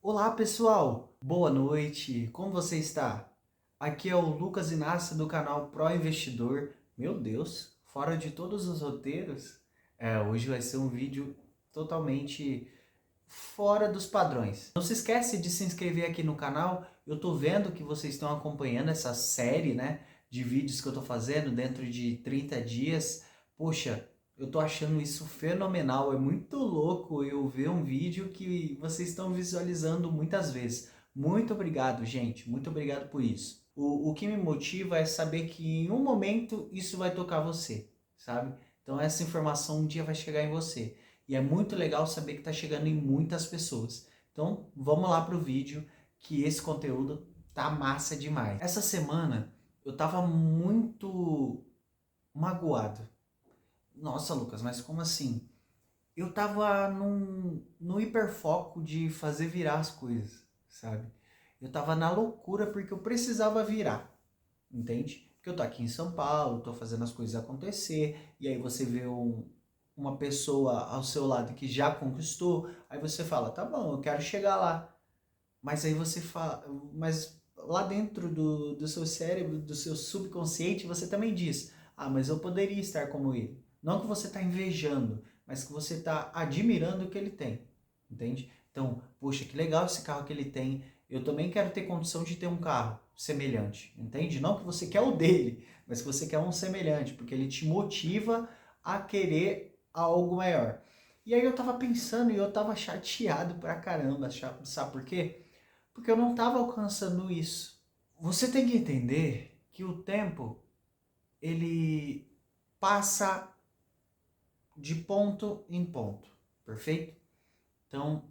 Olá pessoal, boa noite, como você está? Aqui é o Lucas Inácio do canal Pro Investidor. Meu Deus, fora de todos os roteiros, hoje vai ser um vídeo totalmente fora dos padrões. Não se esquece de se inscrever aqui no canal, eu tô vendo que vocês estão acompanhando essa série, né, de vídeos que eu tô fazendo dentro de 30 dias. Poxa, eu tô achando isso fenomenal, é muito louco eu ver um vídeo que vocês estão visualizando muitas vezes. Muito obrigado, gente, muito obrigado por isso. O que me motiva é saber que em um momento isso vai tocar você, sabe? Então essa informação um dia vai chegar em você. E é muito legal saber que está chegando em muitas pessoas. Então vamos lá pro vídeo, que esse conteúdo tá massa demais. Essa semana eu tava muito magoado. Nossa, Lucas, mas como assim? Eu tava num hiperfoco de fazer virar as coisas, sabe? Eu tava na loucura porque eu precisava virar, entende? Porque eu tô aqui em São Paulo, tô fazendo as coisas acontecer, e aí você vê uma pessoa ao seu lado que já conquistou, aí você fala, tá bom, eu quero chegar lá. Mas aí você fala, mas lá dentro do seu cérebro, do seu subconsciente, você também diz, ah, mas eu poderia estar como ele. Não que você está invejando, mas que você está admirando o que ele tem, entende? Então, poxa, que legal esse carro que ele tem. Eu também quero ter condição de ter um carro semelhante, entende? Não que você quer o dele, mas que você quer um semelhante, porque ele te motiva a querer algo maior. E aí eu tava pensando e eu tava chateado pra caramba, sabe por quê? Porque eu não estava alcançando isso. Você tem que entender que o tempo ele passa de ponto em ponto, perfeito? Então,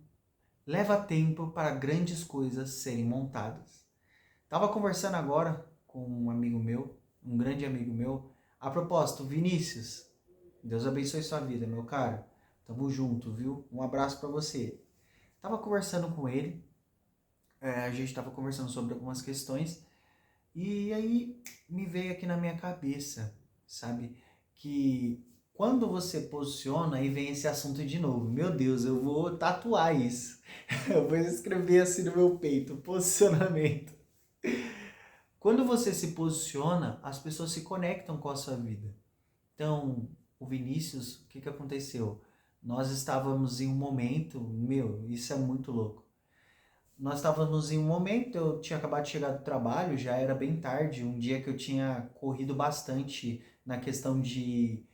leva tempo para grandes coisas serem montadas. Tava conversando agora com um amigo meu, um grande amigo meu. A propósito, Vinícius, Deus abençoe sua vida, meu caro. Tamo junto, viu? Um abraço para você. Tava conversando com ele, a gente tava conversando sobre algumas questões. E aí me veio aqui na minha cabeça, sabe? Que quando você posiciona, aí vem esse assunto de novo. Meu Deus, eu vou tatuar isso. Eu vou escrever assim no meu peito, posicionamento. Quando você se posiciona, as pessoas se conectam com a sua vida. Então, o Vinícius, o que que aconteceu? Nós estávamos em um momento, meu, isso é muito louco. Nós estávamos em um momento, eu tinha acabado de chegar do trabalho, já era bem tarde, um dia que eu tinha corrido bastante na questão de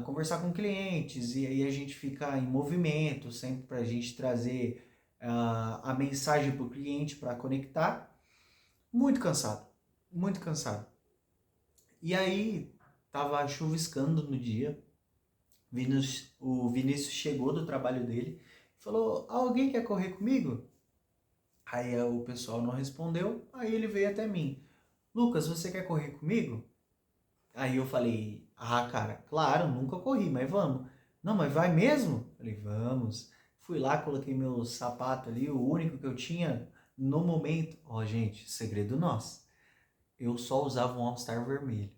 conversar com clientes, e aí a gente fica em movimento, sempre para a gente trazer a mensagem para o cliente para conectar. Muito cansado, muito cansado. E aí, tava chuviscando no dia, o Vinícius chegou do trabalho dele, falou, alguém quer correr comigo? Aí o pessoal não respondeu, aí ele veio até mim. Lucas, você quer correr comigo? Aí eu falei, ah, cara, claro, nunca corri, mas vamos. Não, mas vai mesmo? Falei, vamos. Fui lá, coloquei meu sapato ali, o único que eu tinha no momento. Ó, gente, segredo nosso. Eu só usava um All-Star vermelho.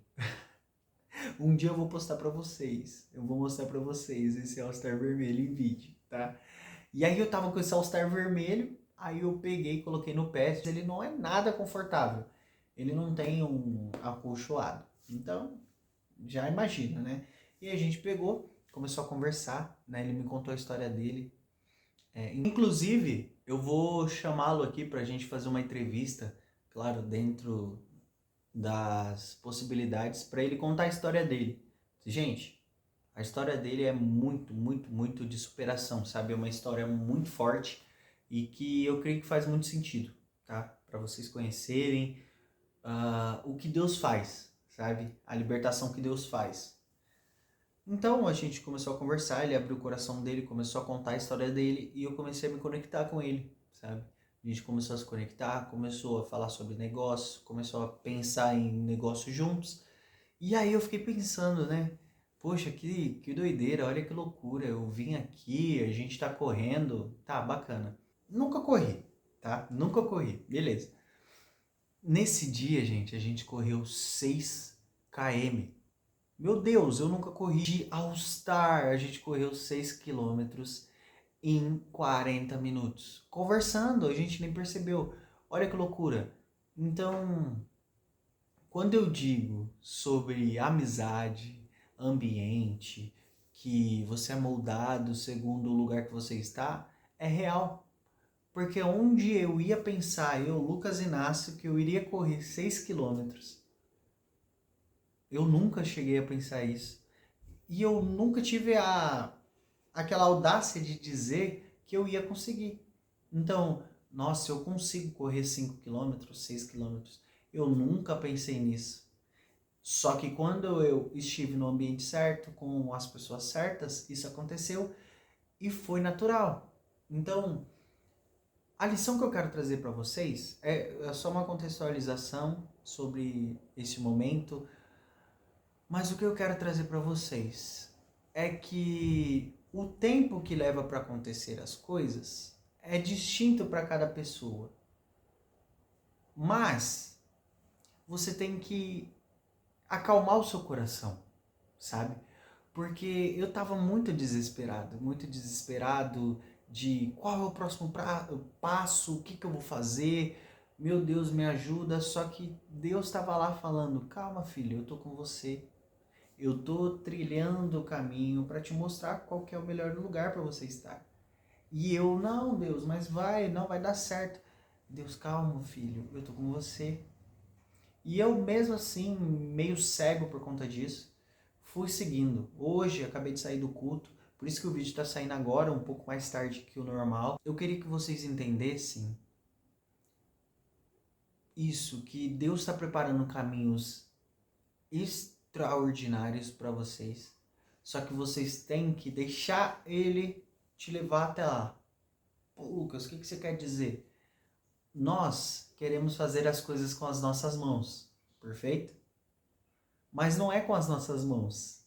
Um dia eu vou postar pra vocês. Eu vou mostrar pra vocês esse All-Star vermelho em vídeo, tá? E aí eu tava com esse All-Star vermelho, aí eu peguei e coloquei no pé. Ele não é nada confortável. Ele não tem um acolchoado. Então, já imagina, né? E a gente pegou, começou a conversar, né? Ele me contou a história dele. Inclusive, eu vou chamá-lo aqui pra gente fazer uma entrevista, claro, dentro das possibilidades, para ele contar a história dele. Gente, a história dele é muito, muito, muito de superação, sabe? É uma história muito forte e que eu creio que faz muito sentido, tá? Para vocês conhecerem o que Deus faz, sabe? A libertação que Deus faz. Então a gente começou a conversar, ele abriu o coração dele, começou a contar a história dele e eu comecei a me conectar com ele, sabe? A gente começou a se conectar, começou a falar sobre negócio, começou a pensar em negócio juntos. E aí eu fiquei pensando, né? Poxa, que doideira, olha que loucura. Eu vim aqui, a gente tá correndo. Tá, bacana. Nunca corri, tá? Nunca corri. Beleza. Nesse dia, gente, a gente correu 6 km. Meu Deus, eu nunca corri de All Star. A gente correu 6 km em 40 minutos. Conversando, a gente nem percebeu. Olha que loucura. Então, quando eu digo sobre amizade, ambiente, que você é moldado segundo o lugar que você está, é real. Porque onde eu ia pensar, eu, Lucas Inácio, que eu iria correr 6 quilômetros, eu nunca cheguei a pensar isso. E eu nunca tive aquela audácia de dizer que eu ia conseguir. Então, nossa, eu consigo correr 5 quilômetros, 6 quilômetros. Eu nunca pensei nisso. Só que quando eu estive no ambiente certo, com as pessoas certas, isso aconteceu e foi natural. Então, a lição que eu quero trazer para vocês é só uma contextualização sobre esse momento, mas o que eu quero trazer para vocês é que o tempo que leva para acontecer as coisas é distinto para cada pessoa. Mas você tem que acalmar o seu coração, sabe? Porque eu tava muito desesperado de qual é o próximo passo, o que que eu vou fazer, meu Deus, me ajuda. Só que Deus estava lá falando: calma, filho, eu tô com você. Eu tô trilhando o caminho para te mostrar qual que é o melhor lugar para você estar. E eu, não, Deus, mas não vai dar certo. Deus, calma, filho, eu tô com você. E eu mesmo assim, meio cego por conta disso, fui seguindo. Hoje, acabei de sair do culto, por isso que o vídeo está saindo agora, um pouco mais tarde que o normal. Eu queria que vocês entendessem isso, que Deus está preparando caminhos extraordinários para vocês. Só que vocês têm que deixar Ele te levar até lá. Pô, Lucas, o que você quer dizer? Nós queremos fazer as coisas com as nossas mãos, perfeito? Mas não é com as nossas mãos,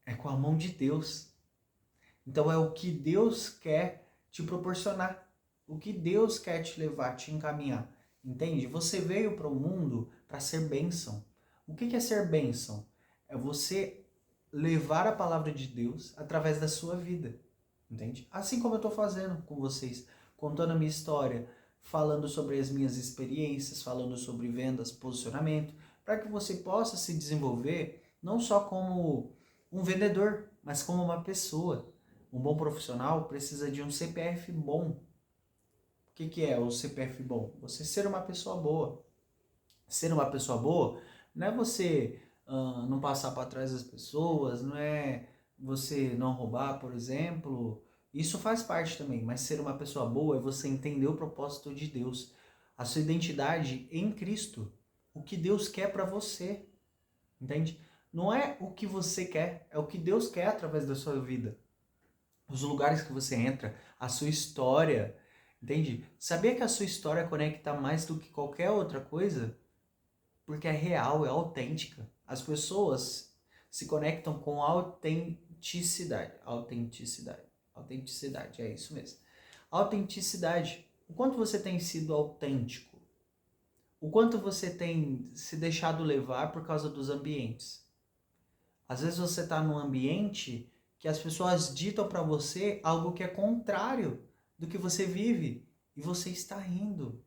é com a mão de Deus. Então é o que Deus quer te proporcionar, o que Deus quer te levar, te encaminhar. Entende? Você veio para o mundo para ser bênção. O que é ser bênção? É você levar a palavra de Deus através da sua vida. Entende? Assim como eu estou fazendo com vocês, contando a minha história, falando sobre as minhas experiências, falando sobre vendas, posicionamento, para que você possa se desenvolver não só como um vendedor, mas como uma pessoa. Um bom profissional precisa de um CPF bom. O que é o CPF bom? Você ser uma pessoa boa. Ser uma pessoa boa não é você não passar para trás das pessoas, não é você não roubar, por exemplo. Isso faz parte também, mas ser uma pessoa boa é você entender o propósito de Deus, a sua identidade em Cristo, o que Deus quer para você, entende? Não é o que você quer, é o que Deus quer através da sua vida. Os lugares que você entra, a sua história, entende? Sabia que a sua história conecta mais do que qualquer outra coisa? Porque é real, é autêntica. As pessoas se conectam com autenticidade. Autenticidade. Autenticidade, é isso mesmo. Autenticidade. O quanto você tem sido autêntico? O quanto você tem se deixado levar por causa dos ambientes? Às vezes você está num ambiente que as pessoas ditam para você algo que é contrário do que você vive e você está rindo.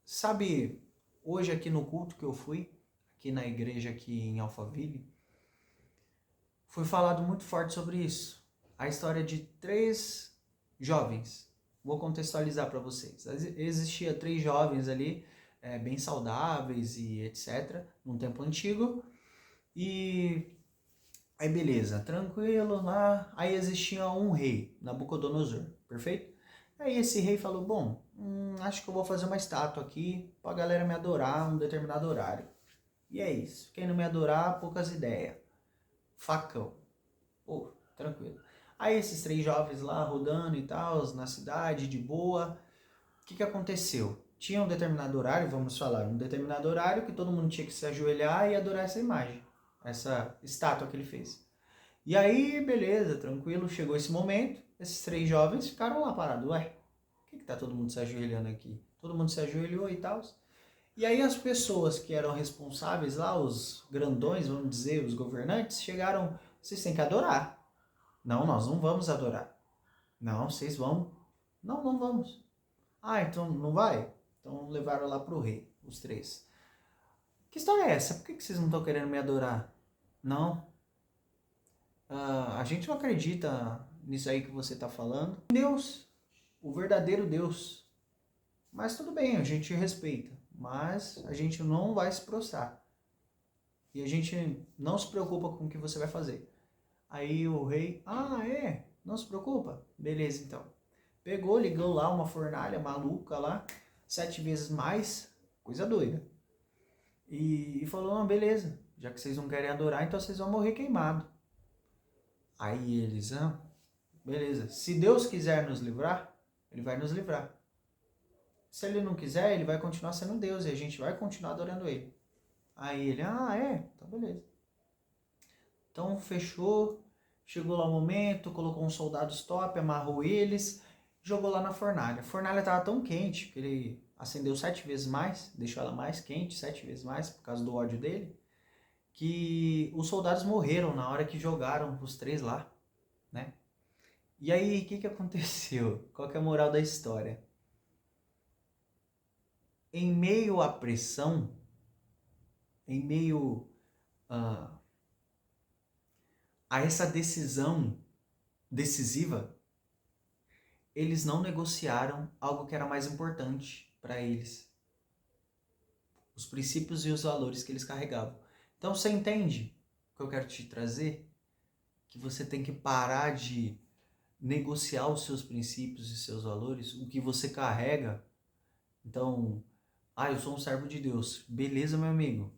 Sabe, hoje aqui no culto que eu fui, aqui na igreja aqui em Alphaville, foi falado muito forte sobre isso. A história de 3 jovens. Vou contextualizar para vocês. Existia 3 jovens ali, bem saudáveis e etc., num tempo antigo. E aí beleza, tranquilo lá. Aí existia um rei, Nabucodonosor, perfeito? Aí esse rei falou, bom, acho que eu vou fazer uma estátua aqui pra galera me adorar um determinado horário. E é isso, quem não me adorar, poucas ideias. Facão. Pô, tranquilo. Aí esses 3 jovens lá rodando e tal, na cidade, de boa. O que aconteceu? Tinha um determinado horário, vamos falar, um determinado horário que todo mundo tinha que se ajoelhar e adorar essa imagem, essa estátua que ele fez. E aí, beleza, tranquilo, chegou esse momento, esses 3 jovens ficaram lá parados. Ué, por que tá todo mundo se ajoelhando aqui? Todo mundo se ajoelhou e tal. E aí as pessoas que eram responsáveis lá, os grandões, vamos dizer, os governantes, chegaram, vocês têm que adorar. Não, nós não vamos adorar. Não, vocês vão. Não, não vamos. Ah, então não vai? Então levaram lá pro rei, os três. Que história é essa? Por que vocês não estão querendo me adorar? Não, a gente não acredita nisso aí que você está falando. Deus, o verdadeiro Deus. Mas tudo bem, a gente respeita. Mas a gente não vai se prostrar. E a gente não se preocupa com o que você vai fazer. Aí o rei, não se preocupa? Beleza, então. Pegou, ligou lá uma fornalha maluca lá, 7 vezes mais, coisa doida. E falou, não, beleza, já que vocês não querem adorar, então vocês vão morrer queimados. Aí eles, beleza, se Deus quiser nos livrar, ele vai nos livrar. Se ele não quiser, ele vai continuar sendo Deus e a gente vai continuar adorando ele. Aí ele, então beleza. Então fechou, chegou lá o momento, colocou uns soldados top, amarrou eles, jogou lá na fornalha. A fornalha estava tão quente que ele acendeu 7 vezes mais, deixou ela mais quente, 7 vezes mais, por causa do ódio dele, que os soldados morreram na hora que jogaram os 3 lá, né? E aí, o que aconteceu? Qual que é a moral da história? Em meio à pressão, em meio a essa decisão decisiva, eles não negociaram algo que era mais importante para eles. Os princípios e os valores que eles carregavam. Então você entende o que eu quero te trazer? Que você tem que parar de negociar os seus princípios e seus valores, o que você carrega. Então, eu sou um servo de Deus. Beleza, meu amigo.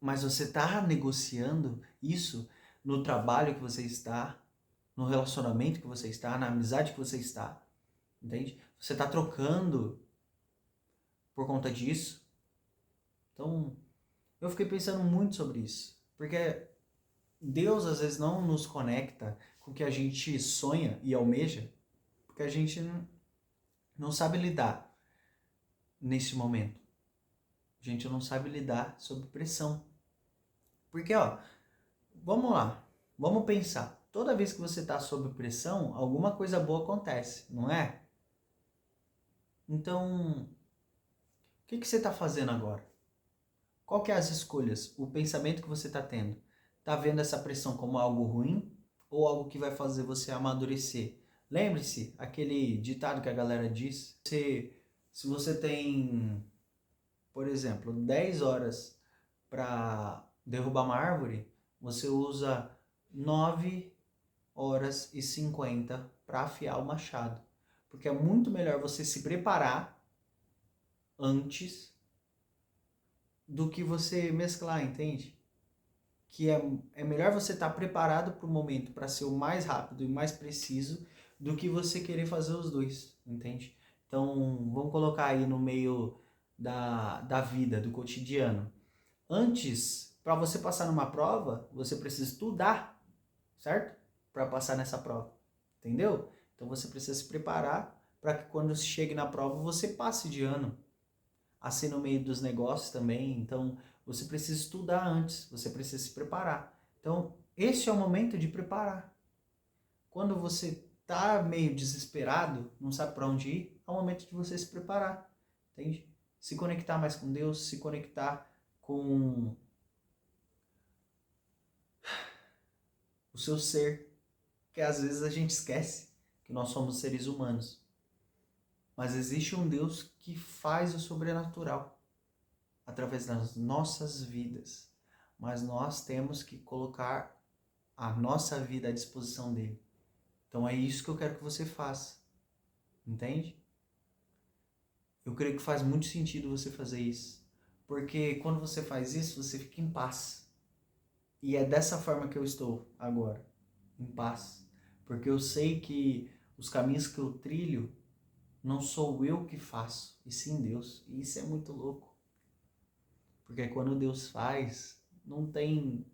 Mas você está negociando isso no trabalho que você está, no relacionamento que você está, na amizade que você está. Entende? Você está trocando por conta disso. Então, eu fiquei pensando muito sobre isso. Porque Deus às vezes não nos conecta com o que a gente sonha e almeja, porque a gente não sabe lidar nesse momento. A gente não sabe lidar sob pressão. Porque, vamos lá, vamos pensar. Toda vez que você está sob pressão, alguma coisa boa acontece, não é? Então, o que você está fazendo agora? Qual que é as escolhas? O pensamento que você está tendo? Está vendo essa pressão como algo ruim ou algo que vai fazer você amadurecer? Lembre-se, aquele ditado que a galera diz, se você tem, por exemplo, 10 horas para derrubar uma árvore, você usa 9 horas e 50 para afiar o machado. Porque é muito melhor você se preparar antes do que você mesclar, entende? Que é melhor você estar preparado para o momento para ser o mais rápido e mais preciso do que você querer fazer os dois, entende? Então, vamos colocar aí no meio da vida, do cotidiano. Antes, para você passar numa prova, você precisa estudar, certo? Para passar nessa prova, entendeu? Então, você precisa se preparar para que quando chegue na prova, você passe de ano. Assim no meio dos negócios também, então você precisa estudar antes, você precisa se preparar. Então, esse é o momento de preparar. Quando você tá meio desesperado, não sabe para onde ir, é o momento de você se preparar, entende? Se conectar mais com Deus, se conectar com o seu ser, que às vezes a gente esquece que nós somos seres humanos. Mas existe um Deus que faz o sobrenatural através das nossas vidas. Mas nós temos que colocar a nossa vida à disposição dele. Então é isso que eu quero que você faça. Entende? Eu creio que faz muito sentido você fazer isso. Porque quando você faz isso, você fica em paz. E é dessa forma que eu estou agora. Em paz. Porque eu sei que os caminhos que eu trilho não sou eu que faço, e sim Deus. E isso é muito louco. Porque quando Deus faz, não tem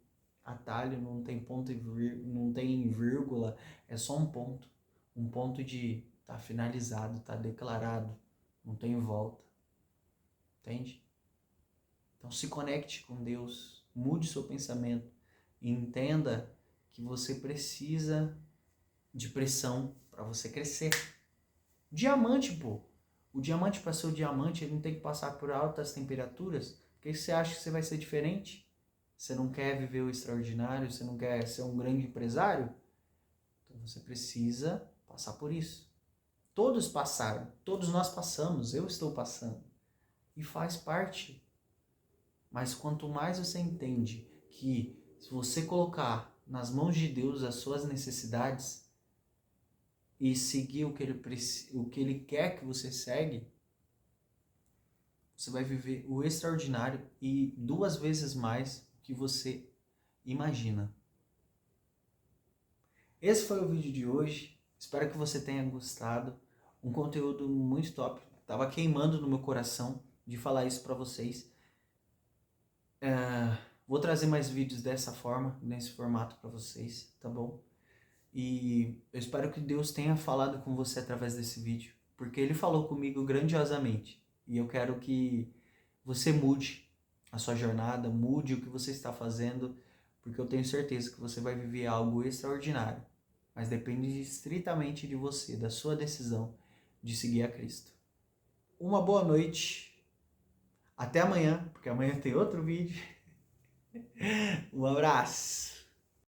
atalho, não tem ponto e não tem vírgula, é só um ponto. Um ponto de tá finalizado, tá declarado, não tem volta. Entende? Então se conecte com Deus, mude seu pensamento e entenda que você precisa de pressão para você crescer. Diamante, pô. O diamante, para ser o diamante, ele não tem que passar por altas temperaturas. Por que você acha que você vai ser diferente? Você não quer viver o extraordinário? Você não quer ser um grande empresário? Então você precisa passar por isso. Todos passaram, todos nós passamos, eu estou passando. E faz parte. Mas quanto mais você entende que se você colocar nas mãos de Deus as suas necessidades e seguir o que Ele quer que você segue, você vai viver o extraordinário e 2 vezes mais do que você imagina. Esse foi o vídeo de hoje. Espero que você tenha gostado. Um conteúdo muito top. Tava queimando no meu coração de falar isso para vocês. Vou trazer mais vídeos dessa forma, nesse formato para vocês, tá bom? E eu espero que Deus tenha falado com você através desse vídeo, porque Ele falou comigo grandiosamente. E eu quero que você mude a sua jornada, mude o que você está fazendo, porque eu tenho certeza que você vai viver algo extraordinário. Mas depende estritamente de você, da sua decisão de seguir a Cristo. Uma boa noite. Até amanhã, porque amanhã tem outro vídeo. Um abraço.